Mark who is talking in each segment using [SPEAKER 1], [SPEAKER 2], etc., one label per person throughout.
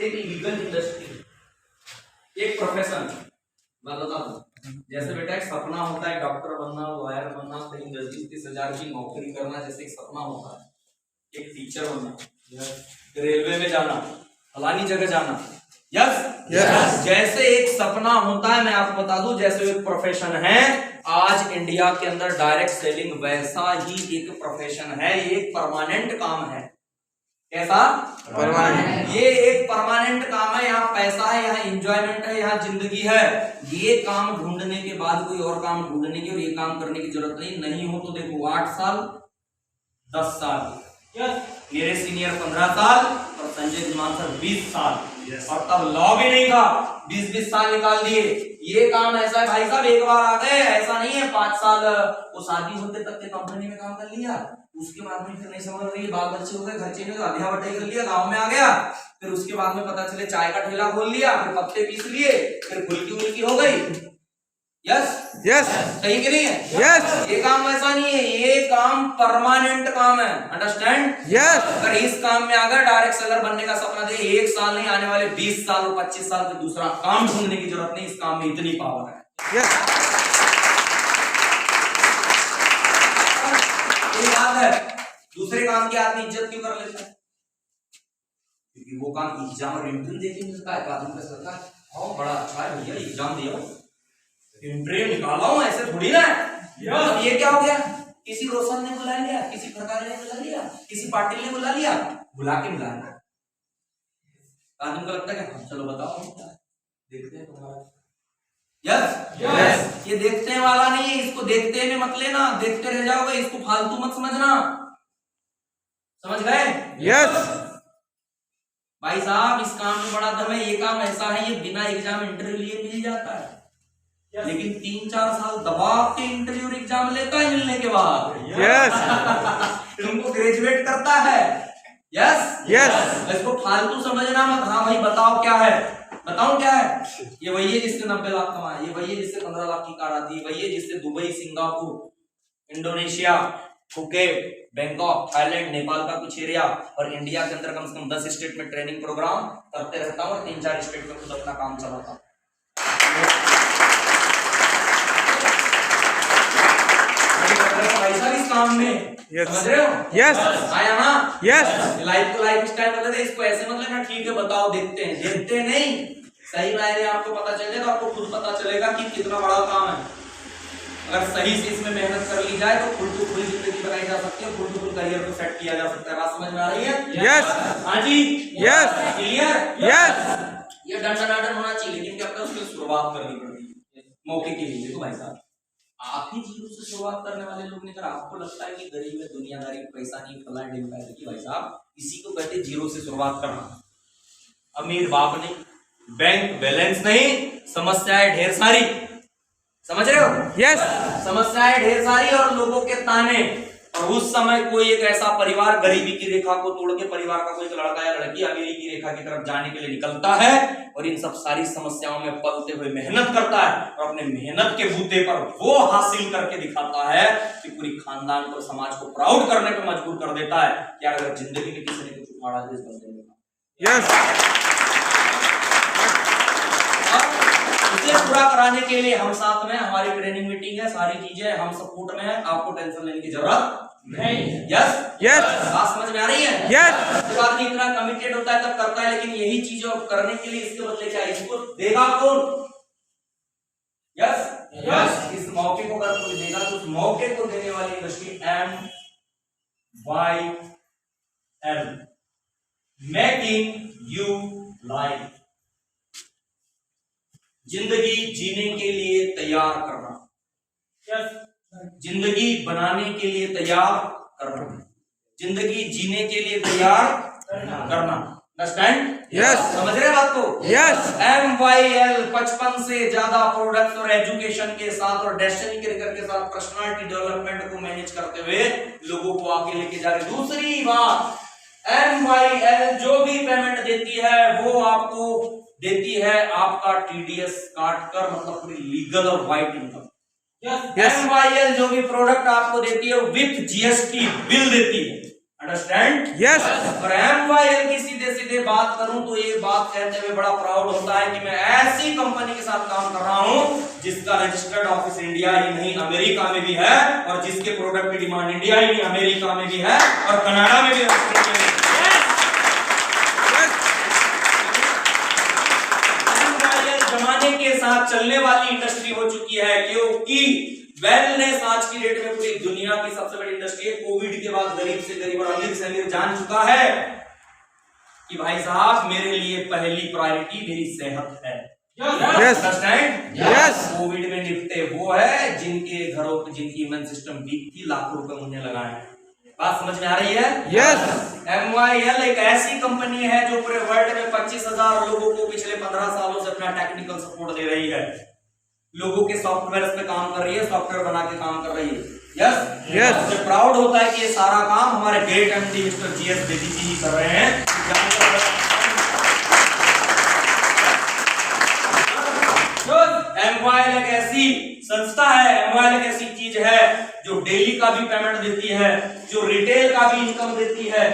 [SPEAKER 1] एक legal industry, एक profession. मैं बता दूं, जैसे बेटा एक सपना होता है डॉक्टर बनना, लॉयर बनना, कहीं 10-20 हज़ार की नौकरी करना, जैसे एक सपना होता है, एक टीचर बनना, रेलवे में जाना, फलानी जगह जाना। यस, जैसे एक सपना होता है, मैं आपको बता दूं, जैसे एक प्रोफेशन है आज इंडिया के अंदर डायरेक्ट सेलिंग, वैसा ही एक प्रोफेशन है, ये एक परमानेंट काम है। कैसा? परमानेंट। ये एक परमानेंट काम है, यहाँ पैसा है, यहाँ एंजॉयमेंट है, यहाँ जिंदगी है। ये काम ढूंढने के बाद कोई और काम ढूंढने की और ये काम करने की जरूरत नहीं हो तो देखो 8 साल 10 साल, मेरे सीनियर 15 साल और संजय कुमार सर 20 साल, और तब लॉ भी नहीं था, 20-20 साल निकाल दिए। ये काम ऐसा है भाई साहब, एक बार आ गए, ऐसा नहीं है 5 साल वो शादी होते तक के कंपनी में काम कर लिया, उसके बाद में फिर नहीं समझ रही, बाल बच्चे हो गए, खर्चे नहीं, अध्या बटाई कर लिया, गांव में आ गया, फिर उसके बाद में पता चले चाय का ठेला खोल लिया, फिर पत्ते पीस लिए, फिर फुल्की उल्की हो गई। यस, सही कि नहीं है? यस, ये काम वैसा नहीं है, ये काम परमानेंट काम है, अंडरस्टैंड? यस। अगर इस काम में अगर डायरेक्ट सेलर बनने का सपना दे, 1 साल नहीं, आने वाले 20 साल और 25 साल के दूसरा काम ढूंढने की जरूरत नहीं, इस काम में इतनी पावर है। यस, याद है दूसरे काम की आदमी इज्जत क्यों कर लेता है? क्योंकि वो काम एग्जाम और इंटरव्यू देके मिलता है, आदमी का लगता है हाँ बड़ा अच्छा है भैया, एग्जाम दिया इंटरव्यू निकाला हूं, ऐसे थोड़ी ना है। अब ये क्या हो गया, किसी रोशन ने बुला लिया, किसी प्रकार ने बुला लिया, किसी पाटिल ने बुला लिया, बुला के मिला लिया, आदमी को लगता है कि चलो बताओ देखते हैं तुम्हारा। यस, ये देखते वाला नहीं है, इसको देखते में मत लेना, देखते रह जाओगे, इसको फालतू मत समझना, समझ गए? यस भाई साहब, इस काम में बड़ा दम है, ये काम ऐसा है, ये बिना एग्जाम इंटरव्यू लिए मिल जाता है, लेकिन 3-4 साल दबाव के इंटरव्यू और एग्जाम लेता है मिलने के बाद। यस, तुमको ग्रेजुएट करता है। यस, इसको फालतू समझना मत, हाँ भाई बताओ क्या है, बताऊं क्या है, ये वही है जिससे 90 लाख कमाए, ये वही है जिससे 15 लाख की कार आती है, वही है जिससे Dubai, Singapore, Indonesia, Phuket, Bangkok, Thailand, Nepal का कुछ एरिया और इंडिया के अंदर कम से कम 10 स्टेट में ट्रेनिंग प्रोग्राम करते रहता हूँ और 3-4 स्टेट में खुद अपना काम चलाता हूँ। इस काम में समझ रहे हो? यस, आया ना? यस, लाइफ स्टाइल बदल दे, इसको ऐसे मतलब ना ठीक है बताओ देखते हैं, देखते नहीं, सही मायने आपको पता चलेगा, आपको खुद पता चलेगा कि कितना बड़ा काम है। अगर सही से इसमें मेहनत कर ली जाए तो फुल टू फुल जिंदगी बनाई जा सकती है, फुल टू फुल करियर को सेट किया जा सकता है। बात समझ में आ रही है? यस, हाँ जी, यस, क्लियर? यस, ये डंडन होना चाहिए, लेकिन क्या पता उसकी शुरुआत करनी पड़ती है मौके के लिए। देखो भाई साहब, आप ही जीरो से शुरुआत करने वाले लोग ने, अगर आपको लगता है कि गरीब में दुनियादारी, पैसा नहीं, फला डिम्पल की, भाई साहब इसी को कहते जीरो से शुरुआत करना। अमीर बाप नहीं, बैंक बैलेंस नहीं, समस्याएं ढेर सारी, समझ रहे हो? यस, समस्याएं ढेर सारी और लोगों के ताने, और उस समय कोई एक ऐसा परिवार गरीबी की रेखा को तोड़ के परिवार का कोई लड़का या लड़की अमीरी की रेखा की तरफ जाने के लिए निकलता है और इन सब सारी समस्याओं में पलते हुए मेहनत करता है और अपने मेहनत के बूते पर वो हासिल करके दिखाता है कि पूरी खानदान को, समाज को प्राउड करने पर मजबूर कर देता है कि अगर जिंदगी में किसी ने कुछ उखाड़ा तो इस बंदे ने। यस, इसे पूरा कराने के लिए हम साथ में, हमारी ट्रेनिंग मीटिंग है, सारी चीजें हम सपोर्ट में है, आपको टेंशन लेने की जरूरत नहीं। यस, यस, बात समझ में आ रही है? यस, जब आदमी इतना कमिटेड होता है तब करता है, लेकिन यही चीजें करने के लिए इसके बदले क्या, इसको देगा कौन? यस, यस, इस मौके को अगर कोई देगा तो उस मौके को देने वाली industry MYL, making you life, जिंदगी जीने के लिए तैयार करना। यस, जिंदगी बनाने के लिए तैयार करना, जिंदगी जीने के लिए तैयार करना, अंडरस्टैंड? यस, समझ रहे बात को? यस, MYL 55 से ज्यादा प्रोडक्ट्स और एजुकेशन के साथ और डेस्टिनी करियर के साथ पर्सनालिटी डेवलपमेंट को मैनेज करते हुए लोगों को आगे लेके जा रहे। दूसरी बात, MYL जो भी पेमेंट देती है वो आपको देती है आपका TDS काट कर, मतलब पूरी लीगल और वाइट इनकम। MYL जो भी प्रोडक्ट आपको देती है विथ GST बिल देती है, अंडरस्टैंड?
[SPEAKER 2] यस।
[SPEAKER 1] और MYL की सीधे सीधे बात करूं तो ये बात कहते हुए बड़ा प्राउड होता है कि मैं ऐसी कंपनी के साथ काम कर रहा हूं जिसका रजिस्टर्ड ऑफिस इंडिया ही नहीं अमेरिका में भी है, और जिसके प्रोडक्ट की डिमांड इंडिया ही नहीं अमेरिका में भी है और कनाडा में भी, ऑस्ट्रेलिया में। MYL जमाने के साथ चलने वाली इंडस्ट्री हो चुकी है, क्योंकि वेलनेस आज की डेट में पूरी दुनिया की सबसे बड़ी इंडस्ट्री है। कोविड के बाद गरीब से गरीब और अमीर से अमीर जान चुका है कि भाई साहब मेरे लिए पहली प्रायोरिटी मेरी सेहत है। अंडरस्टैंड?
[SPEAKER 2] यस।
[SPEAKER 1] कोविड में निपटे वो है जिनके घरों पे जिनकी इम्यून सिस्टम वीक थी, लाखों रुपए उन्हें लगाए। बात समझ में आ रही है?
[SPEAKER 2] यस।
[SPEAKER 1] MYL एक ऐसी कंपनी है जो पूरे वर्ल्ड में 25,000 लोगों को पिछले 15 सालों से अपना टेक्निकल सपोर्ट दे रही है, लोगों के सॉफ्टवेयर पे काम कर रही है, सॉफ्टवेयर बना के काम कर रही है। Yes
[SPEAKER 2] yes.
[SPEAKER 1] मुझे प्राउड होता है कि ये सारा काम हमारे great MD Mr GS Bedi ji ही कर रहे हैं। MYL एक ऐसी संस्था है, MYL एक ऐसी चीज है जो डेली का भी पेमेंट देती है, जो रिटेल का भी इनकम देती है,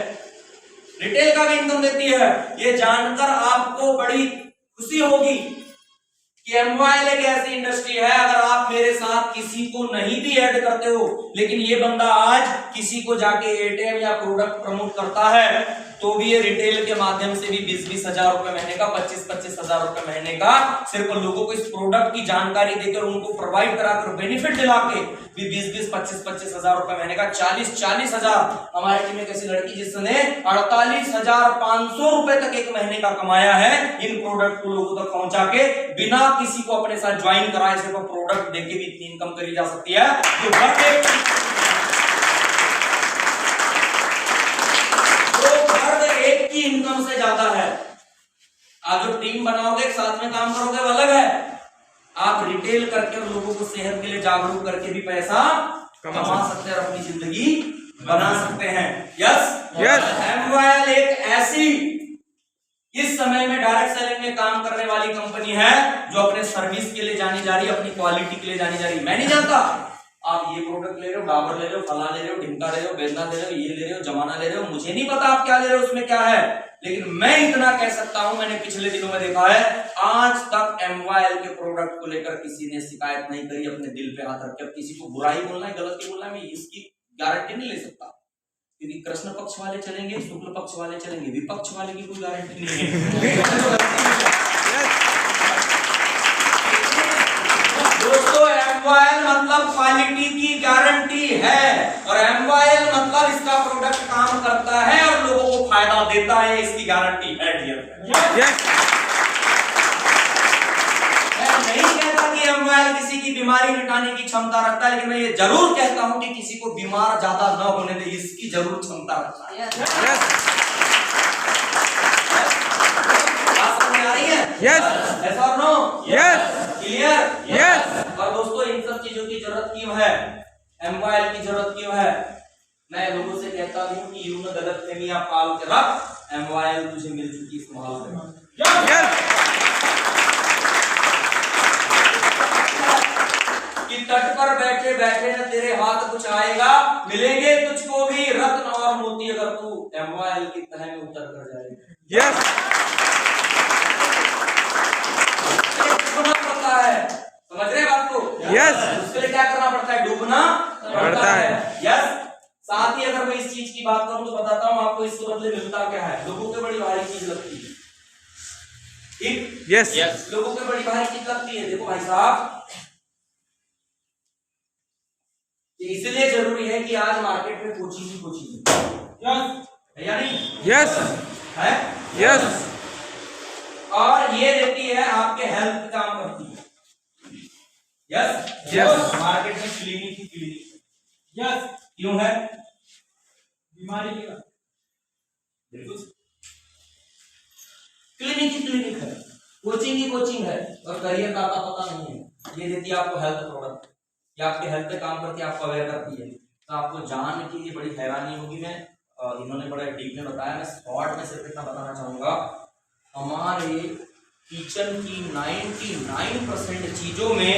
[SPEAKER 1] रिटेल का भी इनकम देती है। ये जानकर आपको बड़ी खुशी होगी कि MYL एक ऐसी इंडस्ट्री है, अगर आप मेरे साथ किसी को नहीं भी ऐड करते हो, लेकिन ये बंदा आज किसी को जाके ATM या प्रोडक्ट प्रमोट करता है तो भी ये रिटेल के माध्यम से भी 20-20 हजार रुपए महीने का, 25-25 हजार रुपए महीने का सिर्फ लोगों को इस प्रोडक्ट की जानकारी देकर उनको प्रोवाइड कराकर बेनिफिट दिला के भी 20-20, 25-25 हजार रुपए महीने का, 40-40 हजार। हमारे टीम में एक ऐसी लड़की जिसने 48,500 रुपए तक एक महीने का कमाया है इन प्रोडक्ट को लोगों तक पहुंचा के, बिना किसी को अपने साथ ज्वाइन कराए सिर्फ प्रोडक्ट देके भी इतनी इनकम करी जा सकती है। एक की इनकम से ज्यादा है। आप जो टीम बनाओगे, साथ में काम करोगे, वो अलग है। आप रिटेल करके लोगों को सेहत के लिए जागरूक करके भी पैसा कमा सकते हैं और अपनी जिंदगी बना सकते हैं। Yes
[SPEAKER 2] yes.
[SPEAKER 1] MYL एक ऐसी इस समय में डायरेक्ट सेलिंग में काम करने वाली कंपनी है जो अपने सर्विस के लिए जानी जा रही है, अपनी क्वालिटी के लिए जानी जा रही है। मैं नहीं जानता आप ये प्रोडक्ट ले रहे हो, डाबर ले रहे हो, फला ले रहे हो, ढिमका ले रहे हो, बेलना ले रहे हो, ये ले रहे हो, जमाना ले रहे हो, मुझे नहीं पता आप क्या ले रहे हो, उसमें क्या है, लेकिन मैं इतना कह सकता हूं, मैंने पिछले दिनों में देखा है आज तक MYL के प्रोडक्ट को लेकर किसी ने शिकायत नहीं करी अपने दिल पे हाथ रख के। अब किसी को बुराई बोलना है, गलत बोलना है, मैं इसकी गारंटी नहीं ले सकता, क्योंकि कृष्ण पक्ष वाले चलेंगे, शुक्ल पक्ष वाले चलेंगे, विपक्ष वाले की कोई गारंटी नहीं है। दोस्तों MYL मतलब क्वालिटी की गारंटी है, और MYL मतलब इसका प्रोडक्ट काम करता है और लोगों को फायदा देता है, इसकी गारंटी है डियर। मैं नहीं कहता कि MYL किसी की बीमारी मिटाने की क्षमता रखता है, लेकिन मैं ये जरूर कहता हूं कि किसी को बीमार ज्यादा न होने दे, इसकी जरूर क्षमता रखता है।
[SPEAKER 2] यस
[SPEAKER 1] और नो
[SPEAKER 2] यस
[SPEAKER 1] क्लियर
[SPEAKER 2] यस।
[SPEAKER 1] और दोस्तों इन सब चीजों की जरूरत क्यों है, MYL की जरूरत क्यों है? मैं लोगों से कहता भी हूँ कि यूं न गलत फहमी आप पाल के रख, MYL तुझे मिल चुकी इस्तेमाल कि तट पर बैठे बैठे न तेरे हाथ कुछ आएगा, मिलेंगे तुझको भी रत्न और मोती अगर तू MYL की तह में उतर कर जाएगा।
[SPEAKER 2] यस।
[SPEAKER 1] है, समझ रहे बात को?
[SPEAKER 2] यस।
[SPEAKER 1] उसके लिए क्या करना पड़ता है? डूबना पड़ता है। यस। साथ ही अगर मैं इस चीज की बात करूं तो बताता हूं आपको इसके बदले मिलता क्या है। लोगों को बड़ी भारी चीज लगती है, ठीक?
[SPEAKER 2] यस।
[SPEAKER 1] लोगों को बड़ी भारी चीज लगती है। देखो भाई साहब, इसलिए जरूरी है कि आज मार्केट में कोचिंग ही कोचिंग है या नहीं?
[SPEAKER 2] यस
[SPEAKER 1] है।
[SPEAKER 2] यस।
[SPEAKER 1] और ये देती है आपके हेल्थ पे काम करती है। Yes
[SPEAKER 2] yes.
[SPEAKER 1] मार्केट में क्लिनिक ही क्लिनिक। यस। क्यों है? बीमारी की बिल्कुल क्लिनिक ही क्लिनिक है, कोचिंग ही कोचिंग है, और करियर का पता नहीं है। ये देती है आपको हेल्थ प्रोडक्ट, ये आपके हेल्थ पे काम करती है, आपको अवेयर करती है। तो आपको जान के ये बड़ी हैरानी होगी। मैं इन्होंने बड़ा डीप में बताया, मैं शॉर्ट में सिर्फ इतना बताना चाहूंगा। हमारे किचन की 99% चीजों में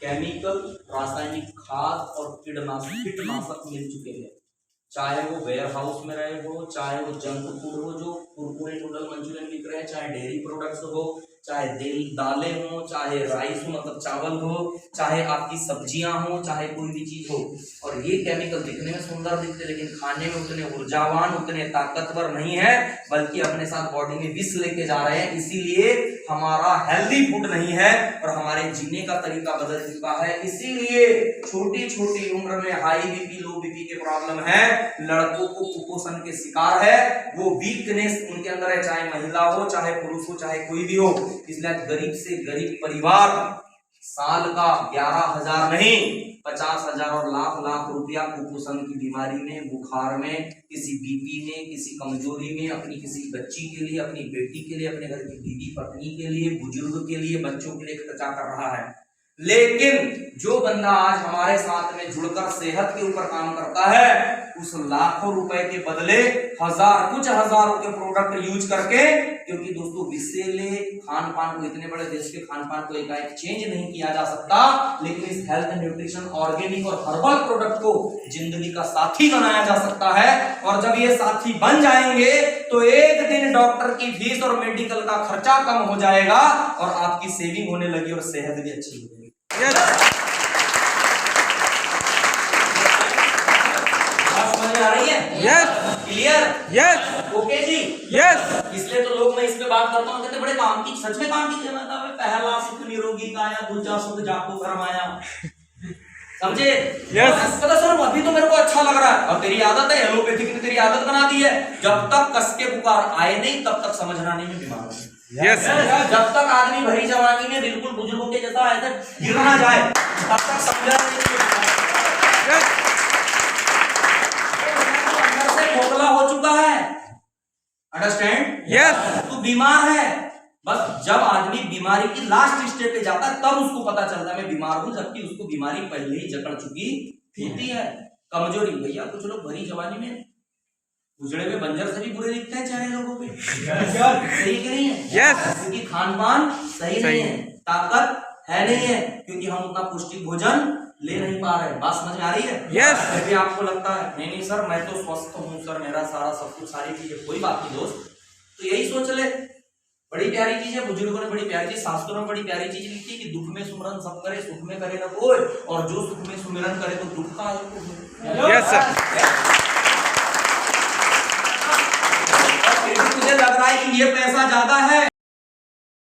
[SPEAKER 1] केमिकल, रासायनिक खाद और कीटनाशक मिल चुके हैं। चाहे वो वेयर हाउस में रहे हो, चाहे वो जंक फूड हो जो कुरकुरे नूडल मंचूरियन बिक रहे हैं, चाहे डेयरी प्रोडक्ट्स हो, चाहे दालें हो, चाहे राइस हो मतलब चावल हो, चाहे आपकी सब्जियां हो, चाहे कोई भी चीज हो। और ये केमिकल दिखने में सुंदर दिखते लेकिन खाने में उतने ऊर्जावान, उतने ताकतवर नहीं है, बल्कि अपने साथ बॉडी में विष लेके जा रहे हैं। इसीलिए हमारा हेल्दी फूड नहीं है और हमारे जीने का तरीका बदल चुका है। इसीलिए छोटी छोटी उम्र में हाई बीपी, लो बीपी के प्रॉब्लम है, लड़कों को कुपोषण के शिकार है, वो वीकनेस उनके अंदर है, चाहे महिला हो, चाहे पुरुष हो, चाहे कोई भी हो। इसलिए गरीब से गरीब परिवार साल का 11,000 नहीं 50,000 और लाख लाख रुपया कुपोषण की बीमारी में, बुखार में, किसी बीपी में, किसी कमजोरी में, अपनी किसी बच्ची के लिए, अपनी बेटी के लिए, अपने घर की बीवी पत्नी के लिए, बुजुर्ग के लिए, बच्चों के लिए खर्चा कर रहा है। लेकिन जो बंदा आज हमारे साथ में जुड़कर सेहत के ऊपर काम करता है, उस लाखों रुपए के बदले कुछ हजारों के प्रोडक्ट यूज करके, क्योंकि दोस्तों विषैले खान पान को, इतने बड़े देश के खान पान को एकाएक चेंज नहीं किया जा सकता, लेकिन इस हेल्थ न्यूट्रिशन ऑर्गेनिक और हर्बल प्रोडक्ट को जिंदगी का साथी बनाया जा सकता है। और जब ये साथी बन जाएंगे तो एक दिन डॉक्टर की फीस और मेडिकल का खर्चा कम हो जाएगा और आपकी सेविंग होने लगी और सेहत भी अच्छी हो जाएगी। समझ में आ रही है?
[SPEAKER 2] Yes,
[SPEAKER 1] clear?
[SPEAKER 2] यस,
[SPEAKER 1] ओके जी,
[SPEAKER 2] यस।
[SPEAKER 1] इसलिए तो लोग, मैं इस पे बात करता हूँ, कहते बड़े काम की, सच में काम की जरूरत है। पहला सुख निरोगी काया, दूजा सुख जाको फरमाया, समझे?
[SPEAKER 2] Yes.
[SPEAKER 1] पता सुनो, अभी तो मेरे को अच्छा लग रहा है, अब तेरी आदत है, एलोपैथिक ने तेरी आदत बना दी है। जब तक कस के पुकार आए नहीं तब तक समझना नहीं, में बीमार हूं।
[SPEAKER 2] Yes.
[SPEAKER 1] जब तक आदमी भरी जवानी में बिल्कुल बुजुर्गों के जैसा ऐसे गिर ना जाए तब तक समझना नहीं।
[SPEAKER 2] Yes.
[SPEAKER 1] अंदर से खोखला हो चुका है, अंडरस्टैंड?
[SPEAKER 2] Yes.
[SPEAKER 1] तू बीमार है। बस जब आदमी बीमारी की लास्ट स्टेज पे जाता है तब उसको पता चलता है मैं बीमार हूं, जबकि उसको बीमारी पहले ही जकड़ चुकी होती है। कमजोरी, भैया कुछ लोग भरी जवानी में उजड़े हुए बंजर से भी बुरे दिखते हैं चेहरे लोगों पे, सही कि नहीं है?
[SPEAKER 2] Yes.
[SPEAKER 1] क्योंकि खान पान सही नहीं है, ताकत है नहीं है, क्योंकि हम उतना पौष्टिक भोजन ले नहीं पा रहे। बात समझ में आ रही है?
[SPEAKER 2] Yes.
[SPEAKER 1] फिर भी आपको लगता है नहीं नहीं सर मैं तो स्वस्थ हूँ सर, मेरा सारा सब कुछ, सारी चीजें, कोई बात नहीं दोस्त, तो यही सोच ले। बड़ी प्यारी चीज है, बुजुर्गों ने बड़ी प्यारी चीज, शास्त्रों में बड़ी प्यारी चीज लिखी है कि दुख में सुमरन सब करे, सुख में करे न कोई, और जो सुख में सुमिरन करे तो दुख का है।
[SPEAKER 2] Yes, sir.
[SPEAKER 1] तुझे लग रहा है कि ये पैसा ज्यादा है,